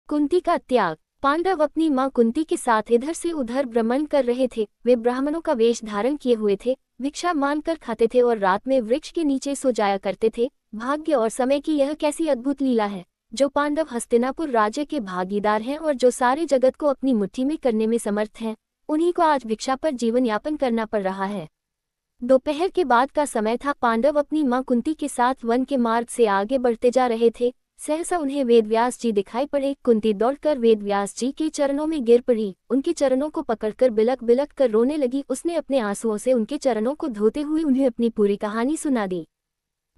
कुंती का त्याग। पांडव अपनी मां कुंती के साथ इधर से उधर भ्रमण कर रहे थे। वे ब्राह्मणों का वेश धारण किए हुए थे, भिक्षा मांगकर खाते थे और रात में वृक्ष के नीचे सो जाया करते थे। भाग्य और समय की यह कैसी अद्भुत लीला है। जो पांडव हस्तिनापुर राज्य के भागीदार हैं और जो सारे जगत को अपनी मुट्ठी में करने में समर्थ हैं, उन्हीं को आज भिक्षा पर जीवन यापन करना पड़ रहा है। दोपहर के बाद का समय था। पांडव अपनी मां कुंती के साथ वन के मार्ग से आगे बढ़ते जा रहे थे। सहसा उन्हें वेदव्यास जी दिखाई पड़े। कुंती दौड़कर वेदव्यास जी के चरणों में गिर पड़ी, उनके चरणों को पकड़कर बिलक बिलक कर रोने लगी। उसने अपने आंसुओं से उनके चरणों को धोते हुए उन्हें अपनी पूरी कहानी सुना दी।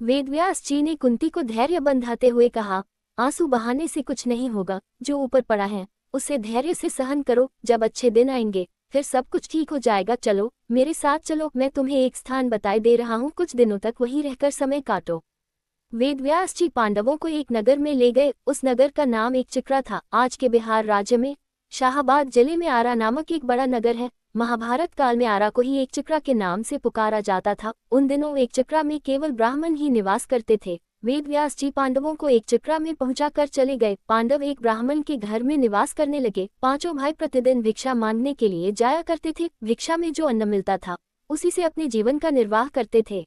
वेदव्यास जी ने कुंती को धैर्य बंधाते हुए कहा, आंसू बहाने से कुछ नहीं होगा। जो ऊपर पड़ा है उसे धैर्य से सहन करो। जब अच्छे दिन आएंगे फिर सब कुछ ठीक हो जाएगा। चलो मेरे साथ चलो, मैं तुम्हें एक स्थान बताए दे रहा हूँ। कुछ दिनों तक वहीं रहकर समय काटो। वेदव्यास जी पांडवों को एक नगर में ले गए। उस नगर का नाम एकचक्रा था। आज के बिहार राज्य में शाहाबाद जिले में आरा नामक एक बड़ा नगर है। महाभारत काल में आरा को ही एकचक्रा के नाम से पुकारा जाता था। उन दिनों एकचक्रा में केवल ब्राह्मण ही निवास करते थे। वेदव्यास जी पांडवों को एकचक्रा में पहुंचाकर चले गए। पांडव एक ब्राह्मण के घर में निवास करने लगे। पांचों भाई प्रतिदिन भिक्षा मांगने के लिए जाया करते थे। भिक्षा में जो अन्न मिलता था उसी से अपने जीवन का निर्वाह करते थे।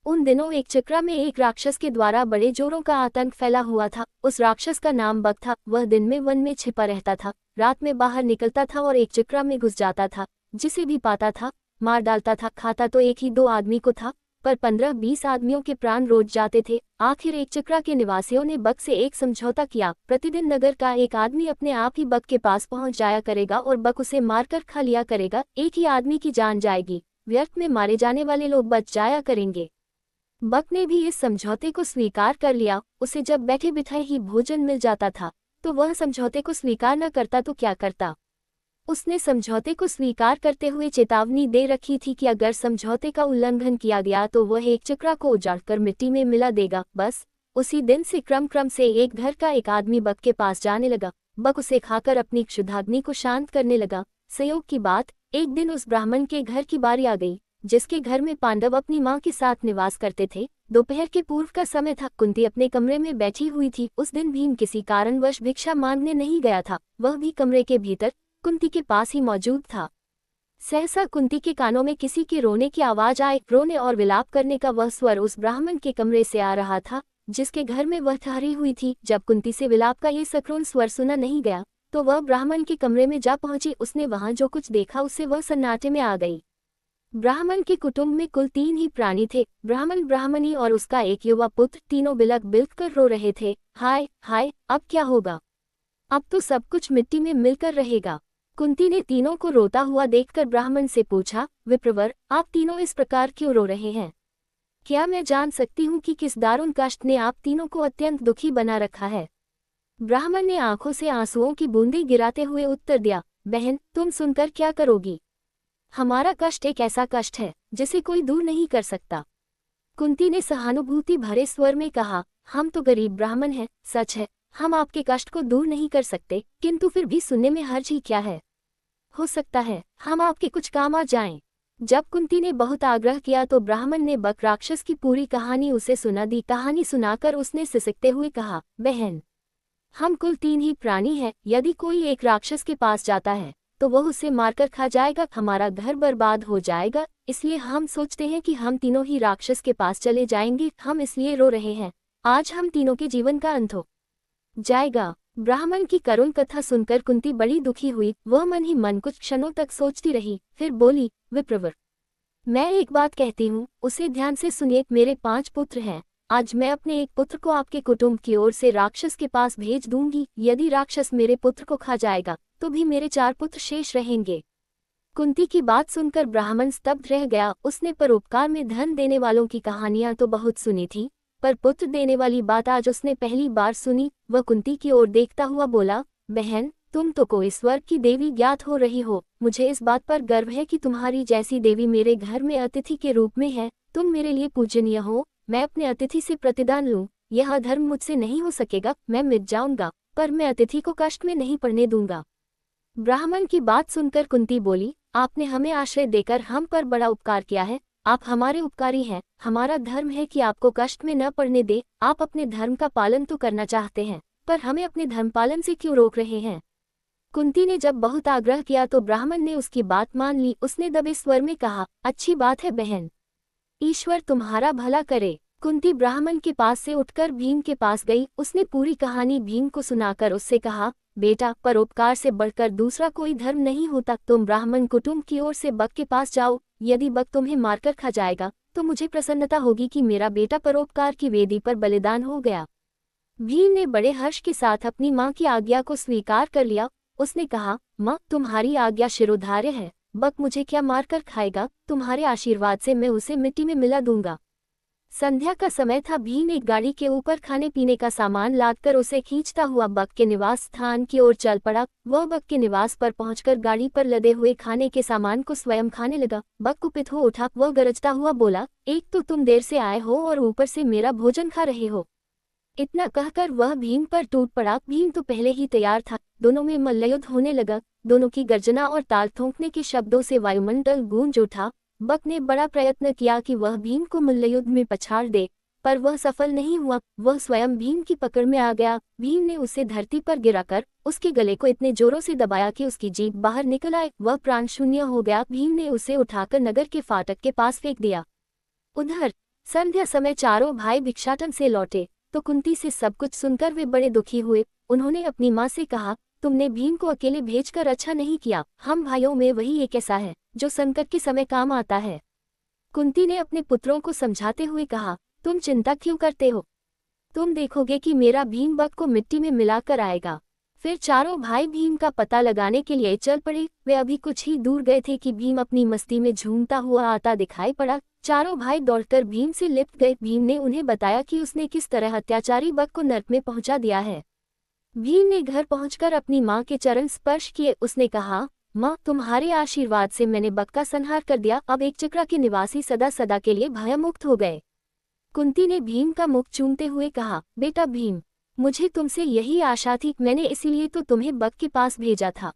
उन दिनों एकचक्रा में एक राक्षस के द्वारा बड़े जोरों का आतंक फैला हुआ था। उस राक्षस का नाम बक था। वह दिन में वन में छिपा रहता था, रात में बाहर निकलता था और एकचक्रा में घुस जाता था। जिसे भी पाता था मार डालता था। खाता तो एक ही दो आदमी को था, पर 15-20 आदमियों के प्राण रोज जाते थे। आखिर एकचक्रा के निवासियों ने बक से एक समझौता किया। प्रतिदिन नगर का एक आदमी अपने आप ही बक के पास पहुंच जाया करेगा और बक उसे मारकर खा लिया करेगा। एक ही आदमी की जान जाएगी, व्यर्थ में मारे जाने वाले लोग बच जाया करेंगे। बक ने भी इस समझौते को स्वीकार कर लिया। उसे जब बैठे बिठाए ही भोजन मिल जाता था तो वह समझौते को स्वीकार न करता तो क्या करता। उसने समझौते को स्वीकार करते हुए चेतावनी दे रखी थी कि अगर समझौते का उल्लंघन किया गया तो वह एकचक्रा को उजाड़कर मिट्टी में मिला देगा। बस उसी दिन से क्रम से एक घर का एक आदमी बक के पास जाने लगा। बक उसे खाकर अपनी क्षुधाग्नि को शांत करने लगा। संयोग की बात, एक दिन उस ब्राह्मण के घर की बारी आ गई जिसके घर में पांडव अपनी मां के साथ निवास करते थे। दोपहर के पूर्व का समय था। कुंती अपने कमरे में बैठी हुई थी। उस दिन भीम किसी कारणवश भिक्षा मांगने नहीं गया था। वह भी कमरे के भीतर कुंती के पास ही मौजूद था। सहसा कुंती के कानों में किसी के रोने की आवाज आई। रोने और विलाप करने का वह स्वर उस ब्राह्मण के कमरे से आ रहा था जिसके घर में वह ठहरी हुई थी। जब कुंती से विलाप का ये सकरुण स्वर सुना नहीं गया तो वह ब्राह्मण के कमरे में जा पहुंची। उसने वहां जो कुछ देखा उससे वह सन्नाटे में आ गई। ब्राह्मण के कुटुंब में कुल 3 ही प्राणी थे, ब्राह्मण, ब्राह्मणी और उसका एक युवा पुत्र। तीनों बिलक बिलक कर रो रहे थे। हाय हाय, अब क्या होगा? अब तो सब कुछ मिट्टी में मिलकर रहेगा। कुंती ने तीनों को रोता हुआ देखकर ब्राह्मण से पूछा, विप्रवर, आप तीनों इस प्रकार क्यों रो रहे हैं? क्या मैं जान सकती हूँ कि किस दारुण कष्ट ने आप तीनों को अत्यंत दुखी बना रखा है? ब्राह्मण ने आंखों से आंसुओं की बूंदें गिराते हुए उत्तर दिया, बहन, तुम सुनकर क्या करोगी? हमारा कष्ट एक ऐसा कष्ट है जिसे कोई दूर नहीं कर सकता। कुंती ने सहानुभूति भरे स्वर में कहा, हम तो गरीब ब्राह्मण हैं, सच है हम आपके कष्ट को दूर नहीं कर सकते, किंतु फिर भी सुनने में हर्ज ही क्या है। हो सकता है हम आपके कुछ काम आ जाएं। जब कुंती ने बहुत आग्रह किया तो ब्राह्मण ने बक राक्षस की पूरी कहानी उसे सुना दी। कहानी सुनाकर उसने सिसकते हुए कहा, बहन, हम कुल 3 ही प्राणी हैं। यदि कोई एक राक्षस के पास जाता है तो वह उसे मारकर खा जाएगा, हमारा घर बर्बाद हो जाएगा। इसलिए हम सोचते हैं कि हम तीनों ही राक्षस के पास चले जाएंगे। हम इसलिए रो रहे हैं, आज हम तीनों के जीवन का अंत हो जाएगा। ब्राह्मण की करुण कथा सुनकर कुंती बड़ी दुखी हुई। वह मन ही मन कुछ क्षणों तक सोचती रही, फिर बोली, विप्रवर, मैं एक बात कहती हूँ, उसे ध्यान से सुनिए। मेरे 5 पुत्र हैं। आज मैं अपने एक पुत्र को आपके कुटुंब की ओर से राक्षस के पास भेज दूंगी। यदि राक्षस मेरे पुत्र को खा जाएगा तो भी मेरे 4 पुत्र शेष रहेंगे। कुंती की बात सुनकर ब्राह्मण स्तब्ध रह गया। उसने परोपकार में धन देने वालों की कहानियां तो बहुत सुनी थी, पर पुत्र देने वाली बात आज उसने पहली बार सुनी। वह कुंती की ओर देखता हुआ बोला, बहन, तुम तो कोई स्वर्ग की देवी ज्ञात हो रही हो। मुझे इस बात पर गर्व है कि तुम्हारी जैसी देवी मेरे घर में अतिथि के रूप में है। तुम मेरे लिए पूजनीय हो। मैं अपने अतिथि से प्रतिदान लूं, यह अधर्म मुझसे नहीं हो सकेगा। मैं मिट जाऊंगा, पर मैं अतिथि को कष्ट में नहीं पड़ने दूंगा। ब्राह्मण की बात सुनकर कुंती बोली, आपने हमें आश्रय देकर हम पर बड़ा उपकार किया है। आप हमारे उपकारी हैं। हमारा धर्म है कि आपको कष्ट में न पड़ने दे। आप अपने धर्म का पालन तो करना चाहते हैं, पर हमें अपने धर्मपालन से क्यों रोक रहे हैं? कुंती ने जब बहुत आग्रह किया तो ब्राह्मण ने उसकी बात मान ली। उसने दबे स्वर में कहा, अच्छी बात है बहन, ईश्वर तुम्हारा भला करे। कुंती ब्राह्मण के पास से उठकर भीम के पास गई। उसने पूरी कहानी भीम को सुनाकर उससे कहा, बेटा, परोपकार से बढ़कर दूसरा कोई धर्म नहीं होता। तुम ब्राह्मण कुटुंब की ओर से बक के पास जाओ। यदि बक तुम्हें मारकर खा जाएगा तो मुझे प्रसन्नता होगी कि मेरा बेटा परोपकार की वेदी पर बलिदान हो गया। भीम ने बड़े हर्ष के साथ अपनी माँ की आज्ञा को स्वीकार कर लिया। उसने कहा, माँ, तुम्हारी आज्ञा शिरोधार्य है। बक मुझे क्या मारकर खाएगा? तुम्हारे आशीर्वाद से मैं उसे मिट्टी में मिला दूंगा। संध्या का समय था। भीम एक गाड़ी के ऊपर खाने पीने का सामान लादकर उसे खींचता हुआ बक के निवास स्थान की ओर चल पड़ा। वह बक के निवास पर पहुंचकर गाड़ी पर लदे हुए खाने के सामान को स्वयं खाने लगा। बक कुपित हो उठा। वह गरजता हुआ बोला, एक तो तुम देर से आए हो और ऊपर से मेरा भोजन खा रहे हो। इतना कहकर वह भीम पर टूट पड़ा। भीम तो पहले ही तैयार था। दोनों में मल्लयुद्ध होने लगा। दोनों की गर्जना और ताल ठोंकने के शब्दों से वायुमंडल गूंज उठा। बक ने बड़ा प्रयत्न किया कि वह भीम को मल्लयुद्ध में पछाड़ दे, पर वह सफल नहीं हुआ। वह स्वयं भीम की पकड़ में आ गया। भीम ने उसे धरती पर गिराकर उसके गले को इतने जोरों से दबाया कि उसकी जीभ बाहर निकल आए। वह प्राण शून्य हो गया। भीम ने उसे उठाकर नगर के फाटक के पास फेंक दिया। उधर संध्या समय चारों भाई भिक्षाटन से लौटे तो कुंती से सब कुछ सुनकर वे बड़े दुखी हुए। उन्होंने अपनी माँ से कहा, तुमने भीम को अकेले भेजकर अच्छा नहीं किया। हम भाइयों में वही एक ऐसा है जो संकट के समय काम आता है। कुंती ने अपने पुत्रों को समझाते हुए कहा, तुम चिंता क्यों करते हो? तुम देखोगे कि मेरा भीम बक को मिट्टी में मिलाकर आएगा। फिर चारों भाई भीम का पता लगाने के लिए चल पड़े। वे अभी कुछ ही दूर गए थे कि भीम अपनी मस्ती में झूमता हुआ आता दिखाई पड़ा। चारों भाई दौड़कर भीम से लिपट गए। भीम ने उन्हें बताया कि उसने किस तरह अत्याचारी बक को नरक में पहुंचा दिया है। भीम ने घर पहुंचकर अपनी माँ के चरण स्पर्श किए। उसने कहा, माँ, तुम्हारे आशीर्वाद से मैंने बक का संहार कर दिया। अब एक चक्रा के निवासी सदा सदा के लिए भयमुक्त हो गए। कुंती ने भीम का मुख चूमते हुए कहा, बेटा भीम, मुझे तुमसे यही आशा थी। मैंने इसीलिए तो तुम्हें बक के पास भेजा था।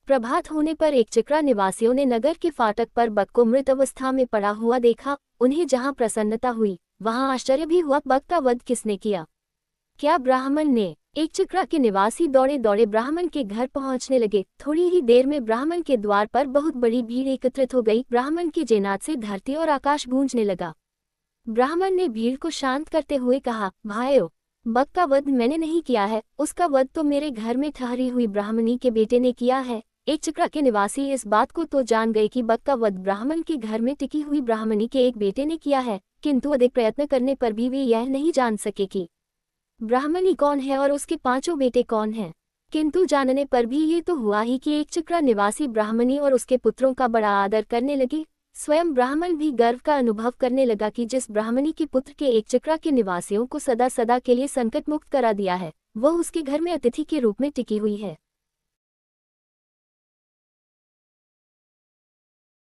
प्रभात होने पर एक चक्रा निवासियों ने नगर के फाटक पर बक को मृत अवस्था में पड़ा हुआ देखा। उन्हें जहां प्रसन्नता हुई वहां आश्चर्य भी हुआ। बक का वध किसने किया? क्या ब्राह्मण ने? एक चक्रा के निवासी दौड़े दौड़े ब्राह्मण के घर पहुंचने लगे। थोड़ी ही देर में ब्राह्मण के द्वार पर बहुत बड़ी भीड़ एकत्रित हो गई। ब्राह्मण के जयनाद से धरती और आकाश गूंजने लगा। ब्राह्मण ने भीड़ को शांत करते हुए कहा, भाइयों, बक का वध मैंने नहीं किया है। उसका वध तो मेरे घर में ठहरी हुई ब्राह्मणी के बेटे ने किया है। एक चक्रा के निवासी इस बात को तो जान गए कि बक का वध ब्राह्मण के घर में टिकी हुई ब्राह्मणी के एक बेटे ने किया है, किंतु अधिक प्रयत्न करने पर भी वे यह नहीं जान सके कि ब्राह्मणी कौन है और उसके पांचों बेटे कौन हैं। किंतु जानने पर भी ये तो हुआ ही कि एक चक्रा निवासी ब्राह्मणी और उसके पुत्रों का बड़ा आदर करने लगे। स्वयं ब्राह्मण भी गर्व का अनुभव करने लगा कि जिस ब्राह्मणी के पुत्र के एक चक्रा के निवासियों को सदा सदा के लिए संकट मुक्त करा दिया है, वह उसके घर में अतिथि के रूप में टिकी हुई है।